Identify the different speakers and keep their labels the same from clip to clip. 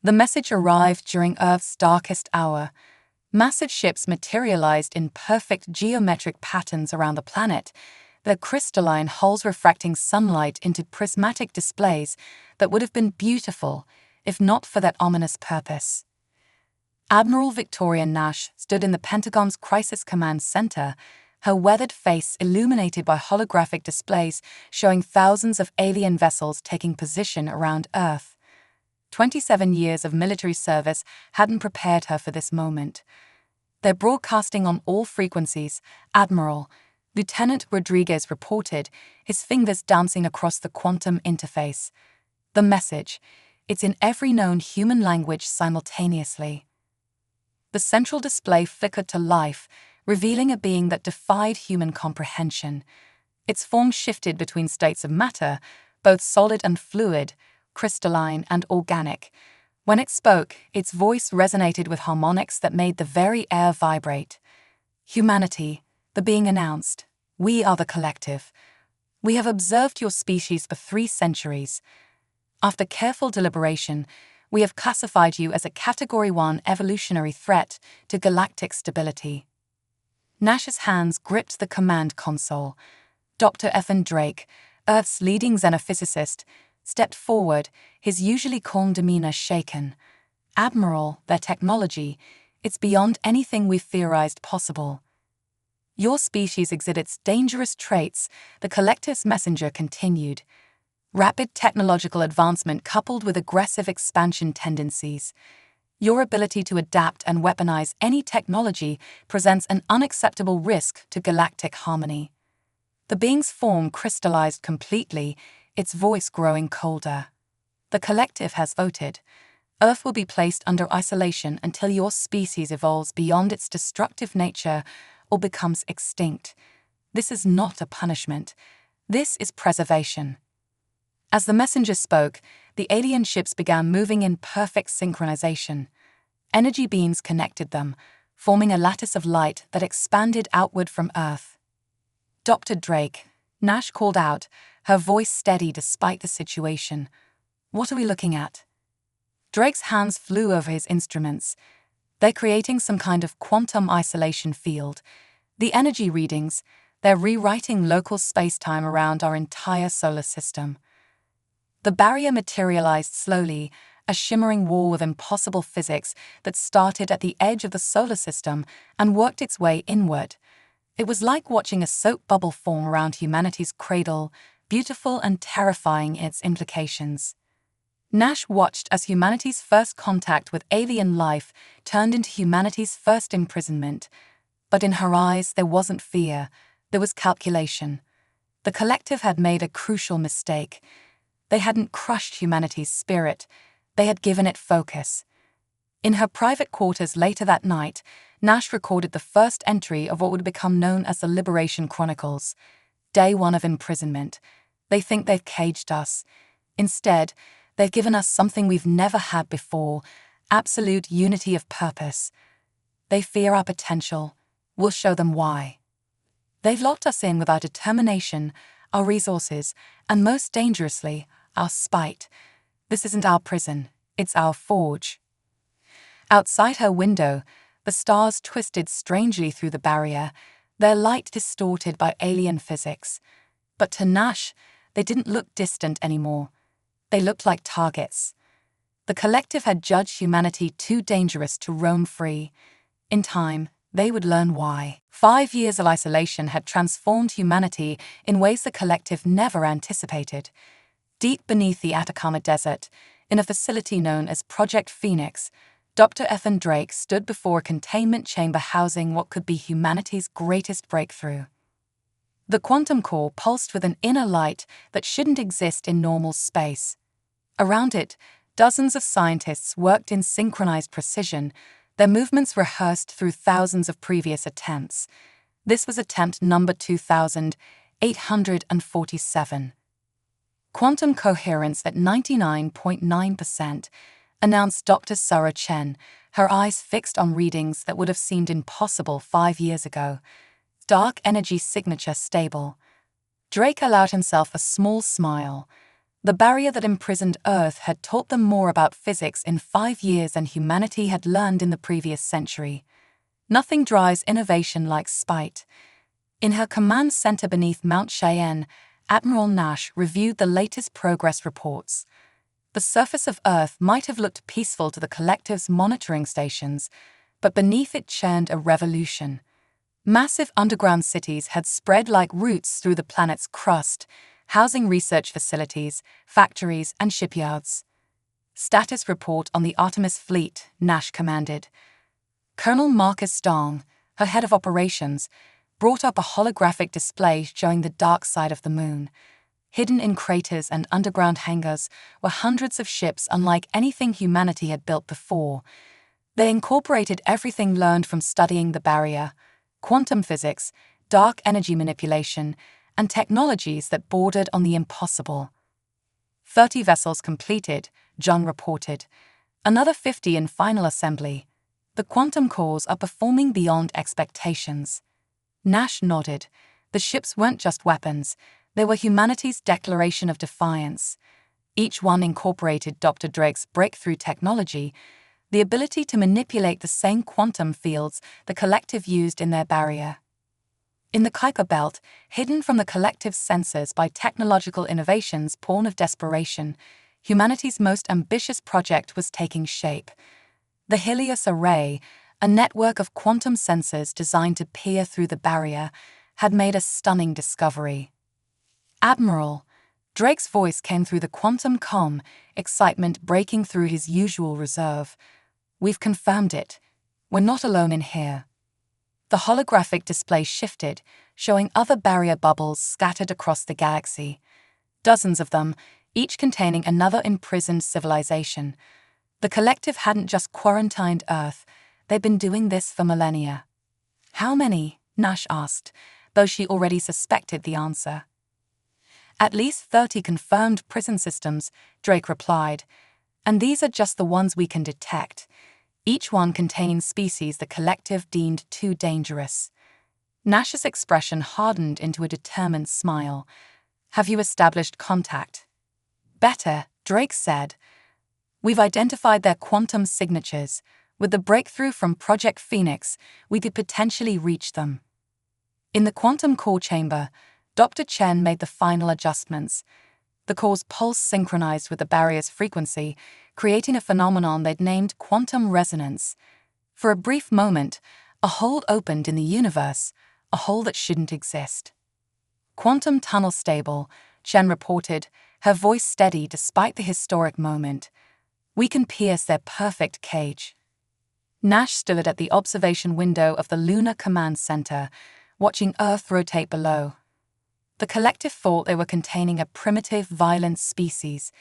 Speaker 1: The message arrived during Earth's darkest hour. Massive ships materialized in perfect geometric patterns around the planet, their crystalline hulls refracting sunlight into prismatic displays that would have been beautiful if not for that ominous purpose. Admiral Victoria Nash stood in the Pentagon's Crisis Command Center, her weathered face illuminated by holographic displays showing thousands of alien vessels taking position around Earth. 27 years of military service hadn't prepared her for this moment. They're broadcasting on all frequencies, Admiral, Lieutenant Rodriguez reported, his fingers dancing across the quantum interface. The message, it's in every known human language simultaneously. The central display flickered to life, revealing a being that defied human comprehension. Its form shifted between states of matter, both solid and fluid, crystalline and organic. When it spoke, its voice resonated with harmonics that made the very air vibrate. Humanity, the being announced, we are the collective. We have observed your species for 3 centuries. After careful deliberation, we have classified you as a Category 1 evolutionary threat to galactic stability. Nash's hands gripped the command console. Dr. Ethan Drake, Earth's leading xenophysicist, stepped forward, his usually calm demeanor shaken. Admiral, their technology, it's beyond anything we've theorized possible. Your species exhibits dangerous traits, the collective's messenger continued. Rapid technological advancement coupled with aggressive expansion tendencies. Your ability to adapt and weaponize any technology presents an unacceptable risk to galactic harmony. The being's form crystallized completely, its voice growing colder. The collective has voted. Earth will be placed under isolation until your species evolves beyond its destructive nature or becomes extinct. This is not a punishment. This is preservation. As the messenger spoke, the alien ships began moving in perfect synchronization. Energy beams connected them, forming a lattice of light that expanded outward from Earth. Dr. Drake, Nash called out, her voice steady despite the situation. What are we looking at? Drake's hands flew over his instruments. They're creating some kind of quantum isolation field. The energy readings, they're rewriting local space-time around our entire solar system. The barrier materialized slowly, a shimmering wall of impossible physics that started at the edge of the solar system and worked its way inward. It was like watching a soap bubble form around humanity's cradle, beautiful and terrifying in its implications. Nash watched as humanity's first contact with alien life turned into humanity's first imprisonment. But in her eyes, there wasn't fear, there was calculation. The collective had made a crucial mistake. They hadn't crushed humanity's spirit, they had given it focus. In her private quarters later that night, Nash recorded the first entry of what would become known as the Liberation Chronicles. Day 1 of imprisonment. They think they've caged us. Instead, they've given us something we've never had before, absolute unity of purpose. They fear our potential. We'll show them why. They've locked us in with our determination, our resources, and most dangerously, our spite. This isn't our prison, it's our forge. Outside her window, the stars twisted strangely through the barrier, their light distorted by alien physics. But to Nash, they didn't look distant anymore. They looked like targets. The collective had judged humanity too dangerous to roam free. In time, they would learn why. 5 years of isolation had transformed humanity in ways the collective never anticipated. Deep beneath the Atacama Desert, in a facility known as Project Phoenix, Dr. Ethan Drake stood before a containment chamber housing what could be humanity's greatest breakthrough. The quantum core pulsed with an inner light that shouldn't exist in normal space. Around it, dozens of scientists worked in synchronized precision, their movements rehearsed through thousands of previous attempts. This was attempt number 2847. Quantum coherence at 99.9%, announced Dr. Sarah Chen, her eyes fixed on readings that would have seemed impossible 5 years ago. Dark energy signature stable. Drake allowed himself a small smile. The barrier that imprisoned Earth had taught them more about physics in 5 years than humanity had learned in the previous century. Nothing drives innovation like spite. In her command center beneath Mount Cheyenne, Admiral Nash reviewed the latest progress reports. The surface of Earth might have looked peaceful to the collective's monitoring stations, but beneath it churned a revolution. Massive underground cities had spread like roots through the planet's crust, housing research facilities, factories, and shipyards. Status report on the Artemis fleet, Nash commanded. Colonel Marcus Dong, her head of operations, brought up a holographic display showing the dark side of the moon. Hidden in craters and underground hangars were hundreds of ships unlike anything humanity had built before. They incorporated everything learned from studying the barrier: quantum physics, dark energy manipulation, and technologies that bordered on the impossible. 30 vessels completed, Jung reported. Another 50 in final assembly. The quantum cores are performing beyond expectations. Nash nodded. The ships weren't just weapons, they were humanity's declaration of defiance. Each one incorporated Dr. Drake's breakthrough technology, the ability to manipulate the same quantum fields the collective used in their barrier. In the Kuiper Belt, hidden from the collective's sensors by technological innovations born of desperation, humanity's most ambitious project was taking shape. The Helios Array, a network of quantum sensors designed to peer through the barrier, had made a stunning discovery. Admiral, Drake's voice came through the quantum comm, excitement breaking through his usual reserve. We've confirmed it. We're not alone in here. The holographic display shifted, showing other barrier bubbles scattered across the galaxy. Dozens of them, each containing another imprisoned civilization. The collective hadn't just quarantined Earth, they'd been doing this for millennia. How many? Nash asked, though she already suspected the answer. At least 30 confirmed prison systems, Drake replied, and these are just the ones we can detect, each one containing species the collective deemed too dangerous. Nash's expression hardened into a determined smile. Have you established contact? Better, Drake said. We've identified their quantum signatures. With the breakthrough from Project Phoenix, we could potentially reach them. In the quantum core chamber, Dr. Chen made the final adjustments. The core's pulse synchronized with the barrier's frequency, creating a phenomenon they'd named quantum resonance. For a brief moment, a hole opened in the universe, a hole that shouldn't exist. Quantum tunnel stable, Chen reported, her voice steady despite the historic moment. We can pierce their perfect cage. Nash stood at the observation window of the Lunar Command Center, watching Earth rotate below. The collective thought they were containing a primitive, violent species.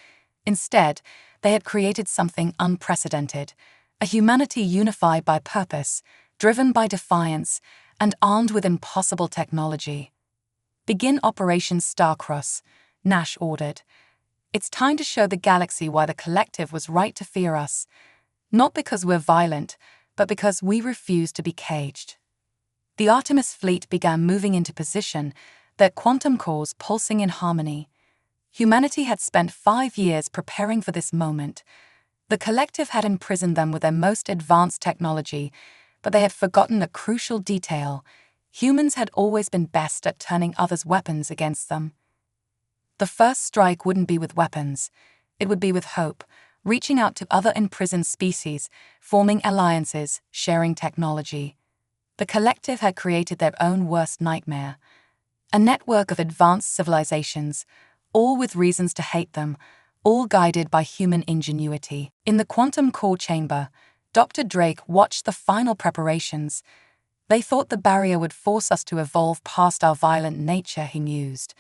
Speaker 1: Instead, they had created something unprecedented, a humanity unified by purpose, driven by defiance, and armed with impossible technology. Begin Operation Starcross, Nash ordered. It's time to show the galaxy why the collective was right to fear us, not because we're violent, but because we refuse to be caged. The Artemis fleet began moving into position, their quantum cores pulsing in harmony. Humanity had spent 5 years preparing for this moment. The collective had imprisoned them with their most advanced technology, but they had forgotten a crucial detail. Humans had always been best at turning others' weapons against them. The first strike wouldn't be with weapons. It would be with hope, reaching out to other imprisoned species, forming alliances, sharing technology. The collective had created their own worst nightmare. A network of advanced civilizations, all with reasons to hate them, all guided by human ingenuity. In the quantum core chamber, Dr. Drake watched the final preparations. They thought the barrier would force us to evolve past our violent nature, he mused.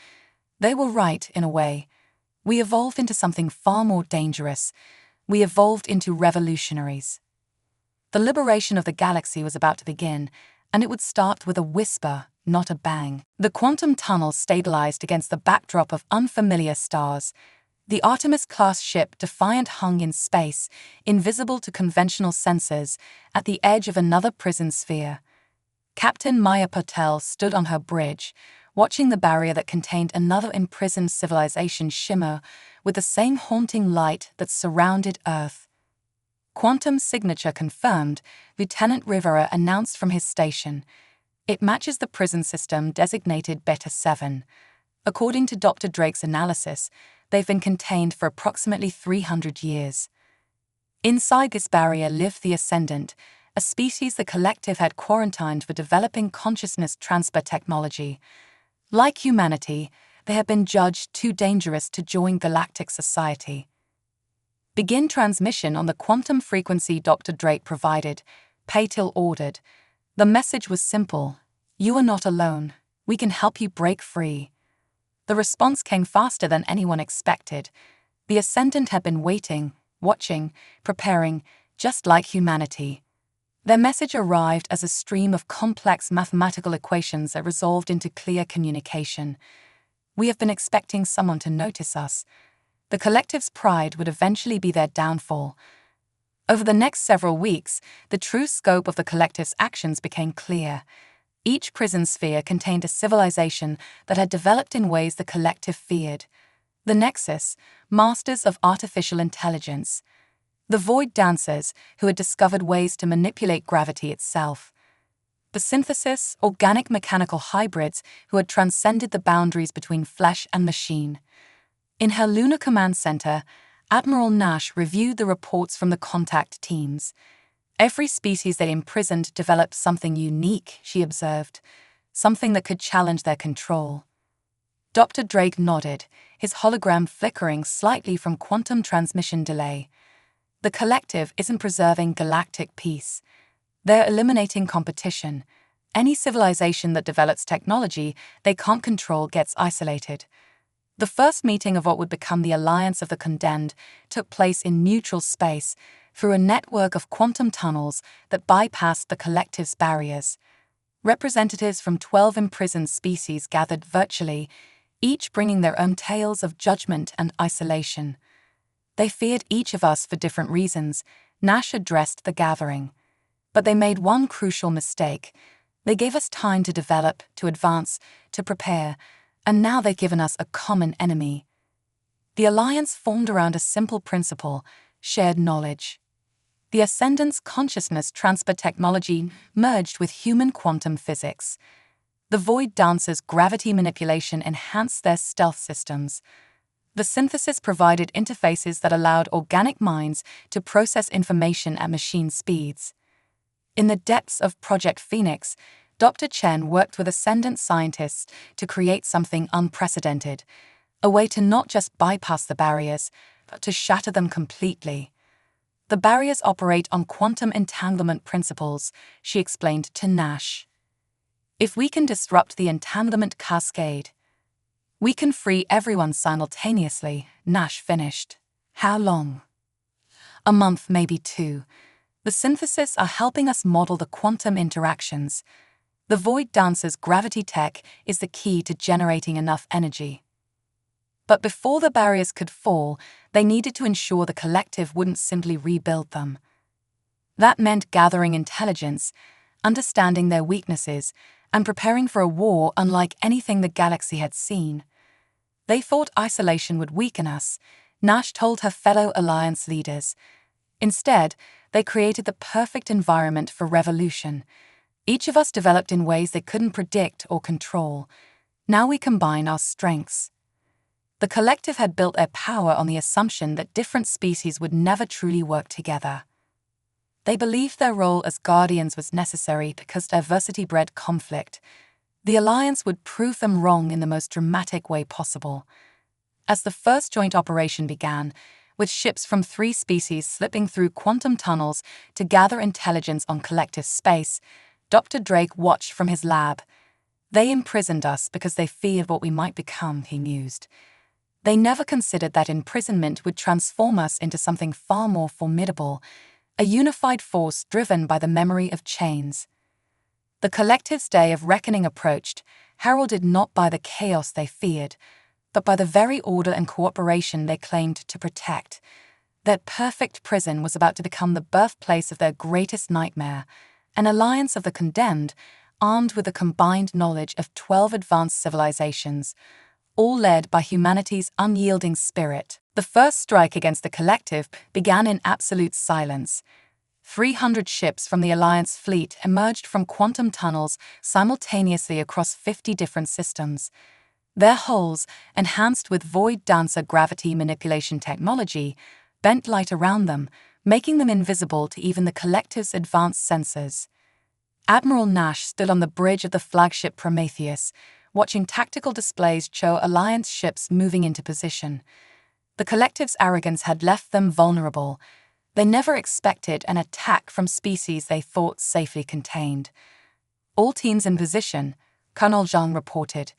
Speaker 1: They were right, in a way. We evolved into something far more dangerous. We evolved into revolutionaries. The liberation of the galaxy was about to begin, and it would start with a whisper, not a bang. The quantum tunnel stabilized against the backdrop of unfamiliar stars. The Artemis-class ship Defiant hung in space, invisible to conventional sensors, at the edge of another prison sphere. Captain Maya Patel stood on her bridge, watching the barrier that contained another imprisoned civilization shimmer with the same haunting light that surrounded Earth. Quantum signature confirmed, Lieutenant Rivera announced from his station. It matches the prison system designated Beta 7. According to Dr. Drake's analysis, they've been contained for approximately 300 years. Inside this barrier lived the Ascendant, a species the collective had quarantined for developing consciousness transfer technology. Like humanity, they have been judged too dangerous to join galactic society. Begin transmission on the quantum frequency Dr. Drake provided, Paytil ordered. The message was simple. You are not alone. We can help you break free. The response came faster than anyone expected. The Ascendant had been waiting, watching, preparing, just like humanity. Their message arrived as a stream of complex mathematical equations that resolved into clear communication. We have been expecting someone to notice us. The collective's pride would eventually be their downfall. Over the next several weeks, the true scope of the collective's actions became clear. Each prison sphere contained a civilization that had developed in ways the collective feared. The Nexus, masters of artificial intelligence. The Void Dancers, who had discovered ways to manipulate gravity itself. The Synthesis, organic mechanical hybrids who had transcended the boundaries between flesh and machine. In her lunar command center, Admiral Nash reviewed the reports from the contact teams. Every species they imprisoned developed something unique, she observed, something that could challenge their control. Dr. Drake nodded, his hologram flickering slightly from quantum transmission delay. The collective isn't preserving galactic peace. They're eliminating competition. Any civilization that develops technology they can't control gets isolated. The first meeting of what would become the Alliance of the Condemned took place in neutral space through a network of quantum tunnels that bypassed the collective's barriers. Representatives from 12 imprisoned species gathered virtually, each bringing their own tales of judgment and isolation. They feared each of us for different reasons, Nash addressed the gathering. But they made one crucial mistake. They gave us time to develop, to advance, to prepare, and now they've given us a common enemy. The Alliance formed around a simple principle, shared knowledge. The Ascendant's consciousness transfer technology merged with human quantum physics. The Void Dancers' gravity manipulation enhanced their stealth systems. The Synthesis provided interfaces that allowed organic minds to process information at machine speeds. In the depths of Project Phoenix, Dr. Chen worked with Ascendant scientists to create something unprecedented, a way to not just bypass the barriers, but to shatter them completely. The barriers operate on quantum entanglement principles, she explained to Nash. If we can disrupt the entanglement cascade, we can free everyone simultaneously, Nash finished. How long? A month, maybe 2. The Synthesis are helping us model the quantum interactions. The Void Dancers' gravity tech is the key to generating enough energy. But before the barriers could fall, they needed to ensure the collective wouldn't simply rebuild them. That meant gathering intelligence, understanding their weaknesses, and preparing for a war unlike anything the galaxy had seen. They thought isolation would weaken us, Nash told her fellow Alliance leaders. Instead, they created the perfect environment for revolution. Each of us developed in ways they couldn't predict or control. Now we combine our strengths. The collective had built their power on the assumption that different species would never truly work together. They believed their role as guardians was necessary because diversity bred conflict. The Alliance would prove them wrong in the most dramatic way possible. As the first joint operation began, with ships from 3 species slipping through quantum tunnels to gather intelligence on collective space, Dr. Drake watched from his lab. They imprisoned us because they feared what we might become, he mused. They never considered that imprisonment would transform us into something far more formidable, a unified force driven by the memory of chains. The collective's day of reckoning approached, heralded not by the chaos they feared, but by the very order and cooperation they claimed to protect. That perfect prison was about to become the birthplace of their greatest nightmare, an alliance of the condemned, armed with the combined knowledge of 12 advanced civilizations, all led by humanity's unyielding spirit. The first strike against the collective began in absolute silence. 300 ships from the Alliance fleet emerged from quantum tunnels simultaneously across 50 different systems. Their hulls, enhanced with Void Dancer gravity manipulation technology, bent light around them, making them invisible to even the collective's advanced sensors. Admiral Nash stood on the bridge of the flagship Prometheus, watching tactical displays show Alliance ships moving into position. The collective's arrogance had left them vulnerable. They never expected an attack from species they thought safely contained. All teams in position, Colonel Zhang reported.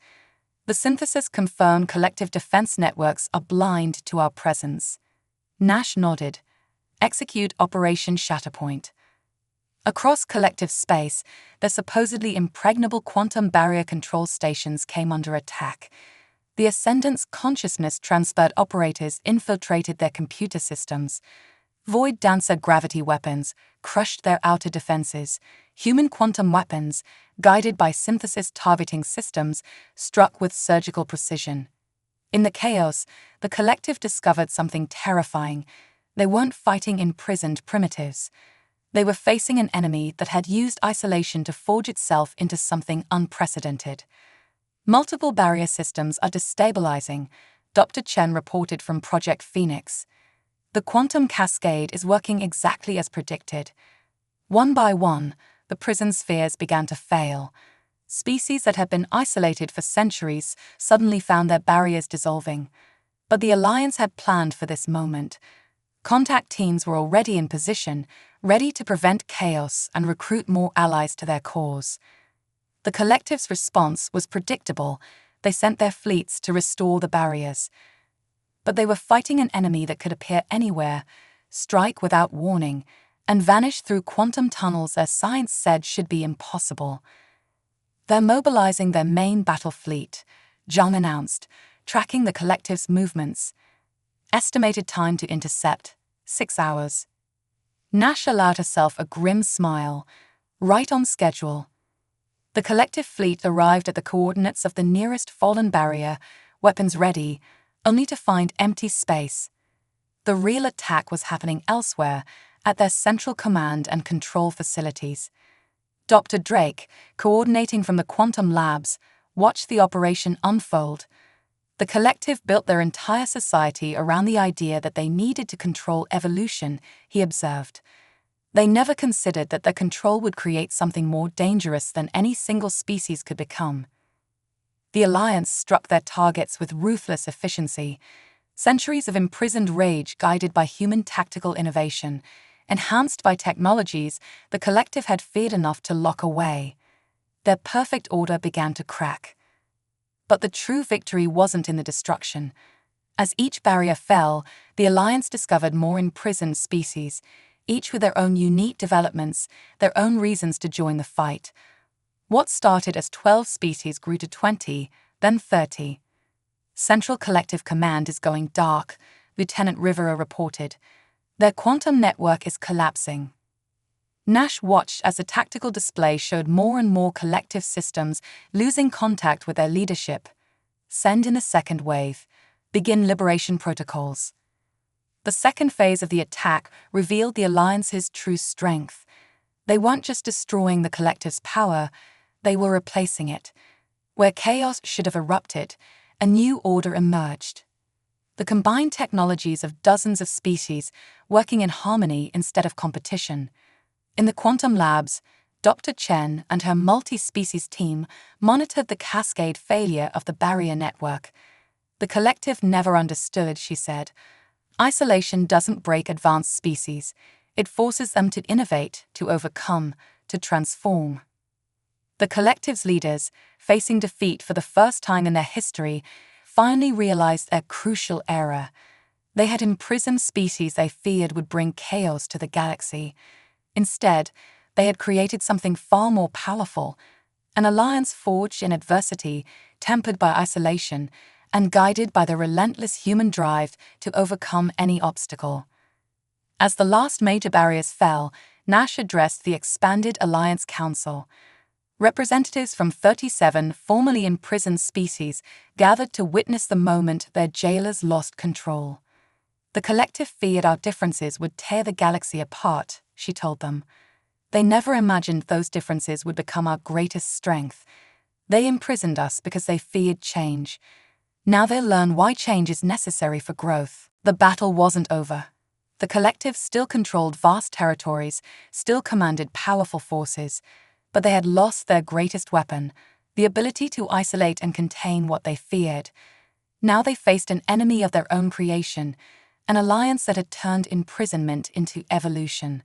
Speaker 1: The synthesis confirmed collective defense networks are blind to our presence. Nash nodded. Execute Operation Shatterpoint. Across collective space, their supposedly impregnable quantum barrier control stations came under attack. The Ascendant's consciousness transferred operators infiltrated their computer systems. Void Dancer gravity weapons crushed their outer defenses. Human quantum weapons, guided by synthesis targeting systems, struck with surgical precision. In the chaos, the collective discovered something terrifying. They weren't fighting imprisoned primitives. They were facing an enemy that had used isolation to forge itself into something unprecedented. Multiple barrier systems are destabilizing, Dr. Chen reported from Project Phoenix. The quantum cascade is working exactly as predicted. One by one, the prison spheres began to fail. Species that had been isolated for centuries suddenly found their barriers dissolving. But the Alliance had planned for this moment. Contact teams were already in position, ready to prevent chaos and recruit more allies to their cause. The collective's response was predictable. They sent their fleets to restore the barriers. But they were fighting an enemy that could appear anywhere, strike without warning, and vanish through quantum tunnels as science said should be impossible. They're mobilizing their main battle fleet, Zhang announced, tracking the collective's movements. Estimated time to intercept, 6 hours. Nash allowed herself a grim smile. Right on schedule. The collective fleet arrived at the coordinates of the nearest fallen barrier, weapons ready, only to find empty space. The real attack was happening elsewhere, at their central command and control facilities. Dr. Drake, coordinating from the quantum labs, watched the operation unfold. The collective built their entire society around the idea that they needed to control evolution, he observed. They never considered that their control would create something more dangerous than any single species could become. The Alliance struck their targets with ruthless efficiency. Centuries of imprisoned rage guided by human tactical innovation, enhanced by technologies the collective had feared enough to lock away. Their perfect order began to crack. But the true victory wasn't in the destruction. As each barrier fell, the Alliance discovered more imprisoned species, each with their own unique developments, their own reasons to join the fight. What started as 12 species grew to 20, then 30. Central Collective Command is going dark, Lieutenant Rivera reported. Their quantum network is collapsing. Nash watched as the tactical display showed more and more collective systems losing contact with their leadership. Send in the second wave. Begin liberation protocols. The second phase of the attack revealed the Alliance's true strength. They weren't just destroying the collective's power, they were replacing it. Where chaos should have erupted, a new order emerged. The combined technologies of dozens of species working in harmony instead of competition. In the quantum labs, Dr. Chen and her multi-species team monitored the cascade failure of the barrier network. The collective never understood, she said. Isolation doesn't break advanced species. It forces them to innovate, to overcome, to transform. The collective's leaders, facing defeat for the first time in their history, finally realized their crucial error. They had imprisoned species they feared would bring chaos to the galaxy. Instead, they had created something far more powerful, an alliance forged in adversity, tempered by isolation, and guided by the relentless human drive to overcome any obstacle. As the last major barriers fell, Nash addressed the expanded Alliance Council. Representatives from 37 formerly imprisoned species gathered to witness the moment their jailers lost control. The collective feared our differences would tear the galaxy apart, she told them. They never imagined those differences would become our greatest strength. They imprisoned us because they feared change. Now they'll learn why change is necessary for growth. The battle wasn't over. The collective still controlled vast territories, still commanded powerful forces, but they had lost their greatest weapon, the ability to isolate and contain what they feared. Now they faced an enemy of their own creation, an alliance that had turned imprisonment into evolution.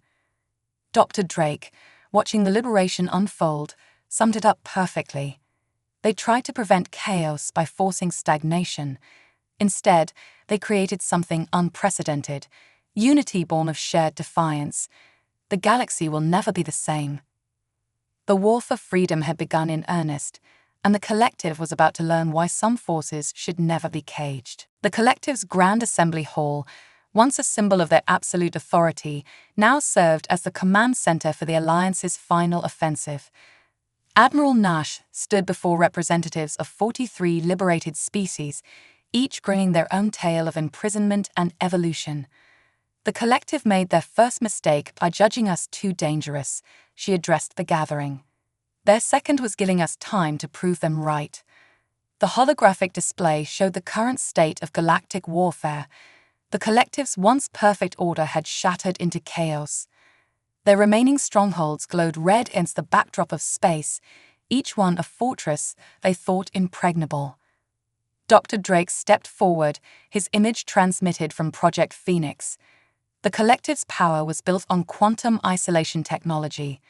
Speaker 1: Dr. Drake, watching the liberation unfold, summed it up perfectly. They tried to prevent chaos by forcing stagnation. Instead, they created something unprecedented, unity born of shared defiance. The galaxy will never be the same. The war for freedom had begun in earnest, and the collective was about to learn why some forces should never be caged. The collective's Grand Assembly Hall, once a symbol of their absolute authority, now served as the command center for the Alliance's final offensive. Admiral Nash stood before representatives of 43 liberated species, each grinning their own tale of imprisonment and evolution. The collective made their first mistake by judging us too dangerous, she addressed the gathering. Their second was giving us time to prove them right. The holographic display showed the current state of galactic warfare. The collective's once perfect order had shattered into chaos. Their remaining strongholds glowed red against the backdrop of space, each one a fortress they thought impregnable. Dr. Drake stepped forward, his image transmitted from Project Phoenix. The collective's power was built on quantum isolation technology.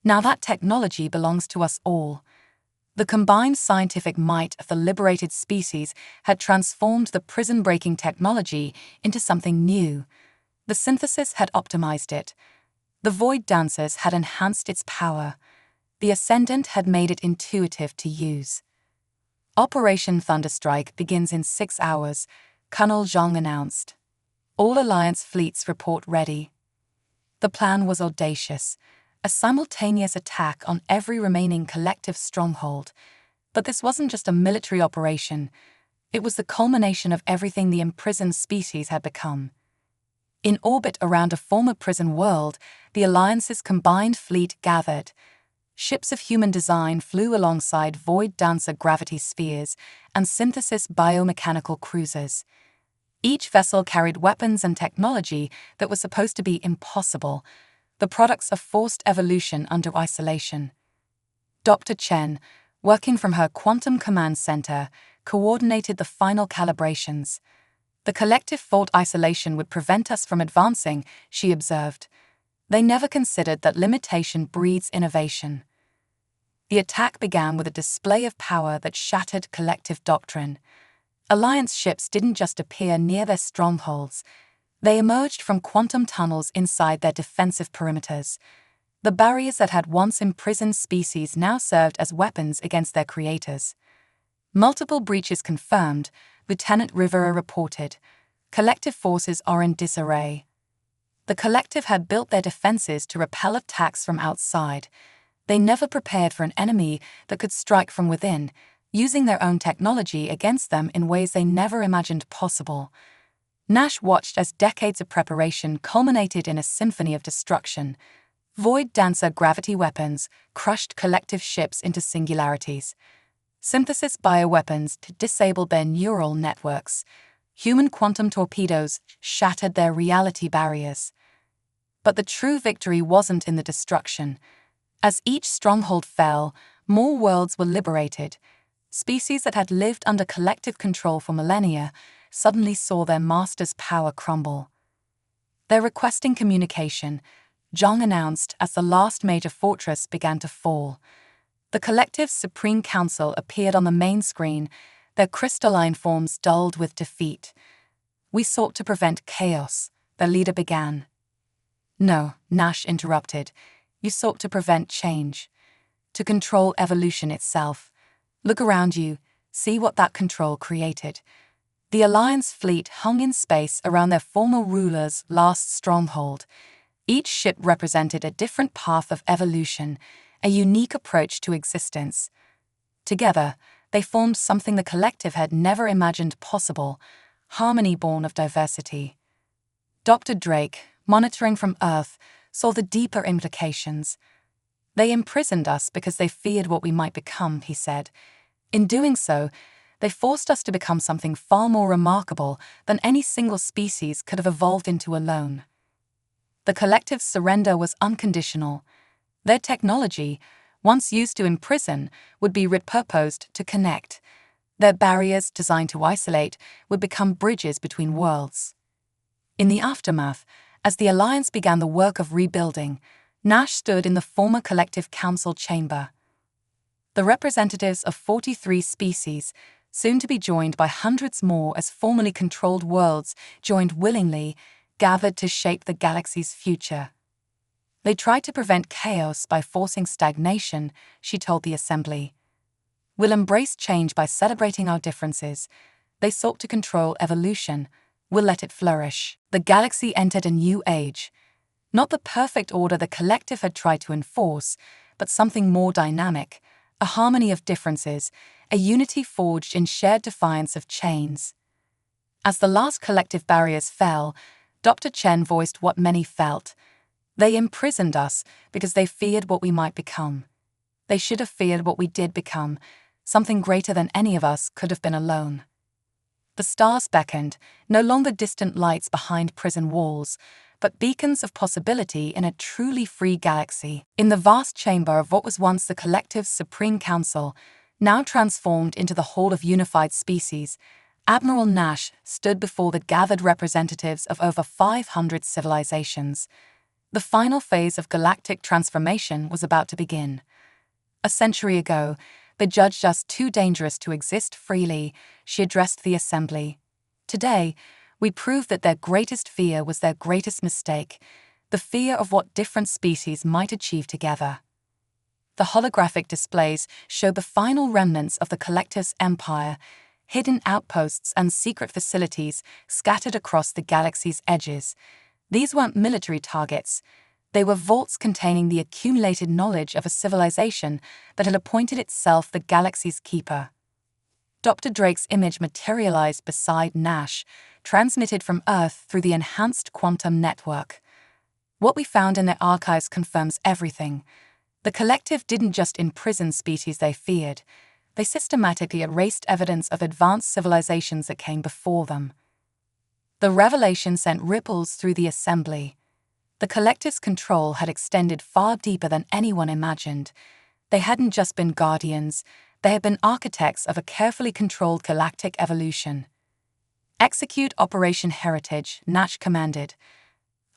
Speaker 1: Now that technology belongs to us all. The combined scientific might of the liberated species had transformed the prison-breaking technology into something new. The synthesis had optimized it. The Void Dancers had enhanced its power. The Ascendant had made it intuitive to use. Operation Thunderstrike begins in 6 hours, Colonel Zhang announced. All Alliance fleets report ready. The plan was audacious, a simultaneous attack on every remaining collective stronghold. But this wasn't just a military operation. It was the culmination of everything the imprisoned species had become. In orbit around a former prison world, the Alliance's combined fleet gathered. Ships of human design flew alongside Void Dancer gravity spheres and synthesis biomechanical cruisers. Each vessel carried weapons and technology that was supposed to be impossible, the products of forced evolution under isolation. Dr. Chen, working from her quantum command center, coordinated the final calibrations. The collective thought isolation would prevent us from advancing, she observed. They never considered that limitation breeds innovation. The attack began with a display of power that shattered collective doctrine. Alliance ships didn't just appear near their strongholds. They emerged from quantum tunnels inside their defensive perimeters. The barriers that had once imprisoned species now served as weapons against their creators. Multiple breaches confirmed, Lieutenant Rivera reported. Collective forces are in disarray. The collective had built their defenses to repel attacks from outside. They never prepared for an enemy that could strike from within, using their own technology against them in ways they never imagined possible. Nash watched as decades of preparation culminated in a symphony of destruction. Void Dancer gravity weapons crushed collective ships into singularities. Synthesis bioweapons disabled their neural networks. Human quantum torpedoes shattered their reality barriers. But the true victory wasn't in the destruction. As each stronghold fell, more worlds were liberated. Species that had lived under collective control for millennia suddenly saw their master's power crumble. They're requesting communication, Zhang announced as the last major fortress began to fall. The collective's Supreme Council appeared on the main screen, their crystalline forms dulled with defeat. We sought to prevent chaos, their leader began. No, Nash interrupted. You sought to prevent change, to control evolution itself. Look around you, see what that control created. The Alliance fleet hung in space around their former ruler's last stronghold. Each ship represented a different path of evolution, a unique approach to existence. Together, they formed something the collective had never imagined possible, harmony born of diversity. Dr. Drake, monitoring from Earth, saw the deeper implications. They imprisoned us because they feared what we might become, he said. In doing so, they forced us to become something far more remarkable than any single species could have evolved into alone. The collective's surrender was unconditional. Their technology, once used to imprison, would be repurposed to connect. Their barriers, designed to isolate, would become bridges between worlds. In the aftermath, as the Alliance began the work of rebuilding, Nash stood in the former Collective Council chamber. The representatives of 43 species, soon to be joined by hundreds more as formerly controlled worlds joined willingly, gathered to shape the galaxy's future. They tried to prevent chaos by forcing stagnation, she told the Assembly. We'll embrace change by celebrating our differences. They sought to control evolution. We'll let it flourish. The galaxy entered a new age. Not the perfect order the collective had tried to enforce, but something more dynamic, a harmony of differences, a unity forged in shared defiance of chains. As the last collective barriers fell, Dr. Chen voiced what many felt. They imprisoned us because they feared what we might become. They should have feared what we did become, something greater than any of us could have been alone. The stars beckoned, no longer distant lights behind prison walls, but beacons of possibility in a truly free galaxy. In the vast chamber of what was once the collective's Supreme Council, now transformed into the Hall of Unified Species, Admiral Nash stood before the gathered representatives of over 500 civilizations. The final phase of galactic transformation was about to begin. A century ago, they judged us too dangerous to exist freely, she addressed the Assembly. Today, we proved that their greatest fear was their greatest mistake, the fear of what different species might achieve together. The holographic displays showed the final remnants of the collective's empire, hidden outposts and secret facilities scattered across the galaxy's edges. These weren't military targets. They were vaults containing the accumulated knowledge of a civilization that had appointed itself the galaxy's keeper. Dr. Drake's image materialized beside Nash, transmitted from Earth through the enhanced quantum network. What we found in their archives confirms everything. The collective didn't just imprison species they feared. They systematically erased evidence of advanced civilizations that came before them. The revelation sent ripples through the Assembly. The collective's control had extended far deeper than anyone imagined. They hadn't just been guardians, they had been architects of a carefully controlled galactic evolution. Execute Operation Heritage, Nash commanded.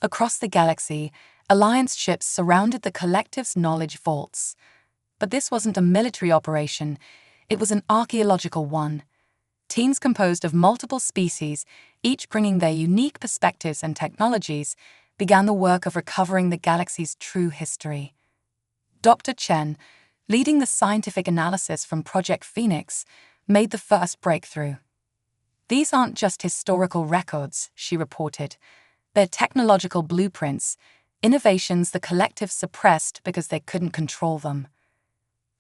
Speaker 1: Across the galaxy, Alliance ships surrounded the collective's knowledge vaults. But this wasn't a military operation, it was an archaeological one. Teams composed of multiple species, each bringing their unique perspectives and technologies, began the work of recovering the galaxy's true history. Dr. Chen, leading the scientific analysis from Project Phoenix, made the first breakthrough. These aren't just historical records, she reported. They're technological blueprints, innovations the collective suppressed because they couldn't control them.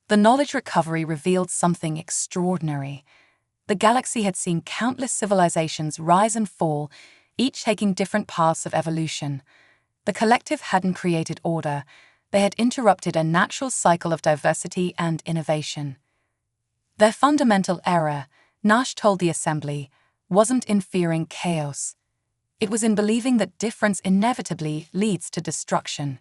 Speaker 1: The knowledge recovery revealed something extraordinary. The galaxy had seen countless civilizations rise and fall, each taking different paths of evolution. The collective hadn't created order, they had interrupted a natural cycle of diversity and innovation. Their fundamental error, Nash told the Assembly, wasn't in fearing chaos. It was in believing that difference inevitably leads to destruction.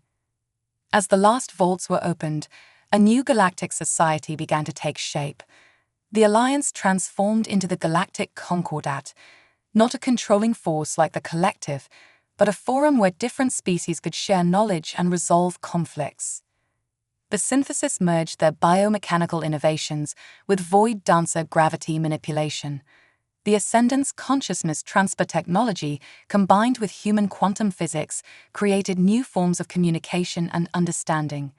Speaker 1: As the last vaults were opened, a new galactic society began to take shape. The Alliance transformed into the Galactic Concordat, not a controlling force like the collective, but a forum where different species could share knowledge and resolve conflicts. The synthesis merged their biomechanical innovations with void dancer gravity manipulation. The Ascendant's consciousness transfer technology, combined with human quantum physics, created new forms of communication and understanding.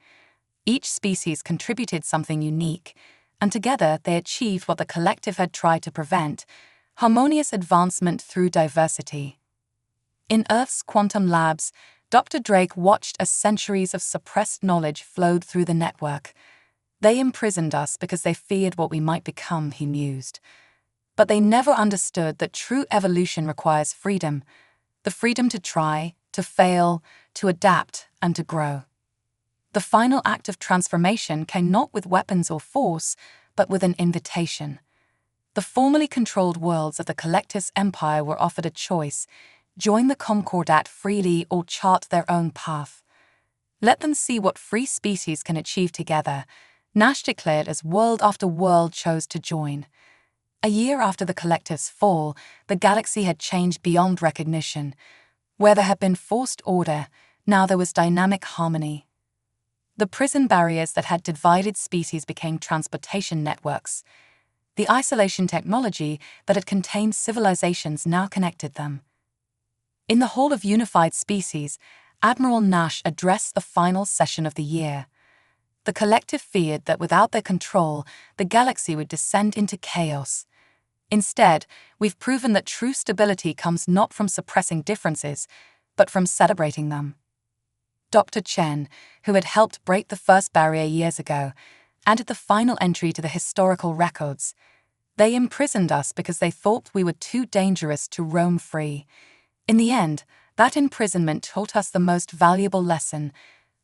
Speaker 1: Each species contributed something unique, and together they achieved what the collective had tried to prevent: harmonious advancement through diversity. In Earth's quantum labs, Dr. Drake watched as centuries of suppressed knowledge flowed through the network. They imprisoned us because they feared what we might become, he mused. But they never understood that true evolution requires freedom. the freedom to try, to fail, to adapt, and to grow. The final act of transformation came not with weapons or force, but with an invitation. The formerly controlled worlds of the Collective's empire were offered a choice: join the Concordat freely or chart their own path. Let them see what free species can achieve together, Nash declared as world after world chose to join. A year after the Collective's fall, the galaxy had changed beyond recognition. Where there had been forced order, now there was dynamic harmony. The prison barriers that had divided species became transportation networks. The isolation technology that had contained civilizations now connected them. In the Hall of Unified Species, Admiral Nash addressed the final session of the year. The Collective feared that without their control, the galaxy would descend into chaos. Instead, we've proven that true stability comes not from suppressing differences, but from celebrating them. Dr. Chen, who had helped break the first barrier years ago, added the final entry to the historical records. They imprisoned us because they thought we were too dangerous to roam free. In the end, that imprisonment taught us the most valuable lesson: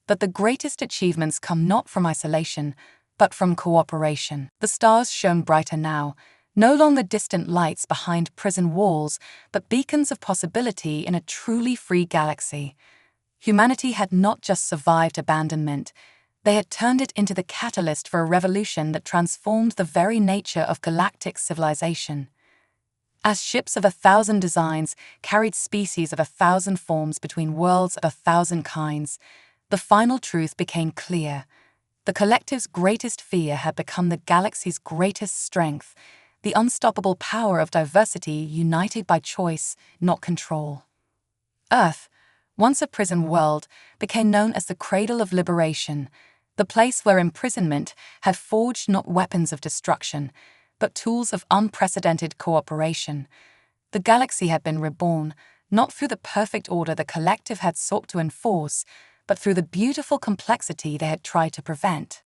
Speaker 1: that the greatest achievements come not from isolation, but from cooperation. The stars shone brighter now, no longer distant lights behind prison walls, but beacons of possibility in a truly free galaxy. Humanity had not just survived abandonment, they had turned it into the catalyst for a revolution that transformed the very nature of galactic civilization. As ships of 1,000 designs carried species of 1,000 forms between worlds of 1,000 kinds, the final truth became clear. The Collective's greatest fear had become the galaxy's greatest strength, the unstoppable power of diversity united by choice, not control. Earth, once a prison world, became known as the cradle of liberation, the place where imprisonment had forged not weapons of destruction, but tools of unprecedented cooperation. The galaxy had been reborn, not through the perfect order the Collective had sought to enforce, but through the beautiful complexity they had tried to prevent.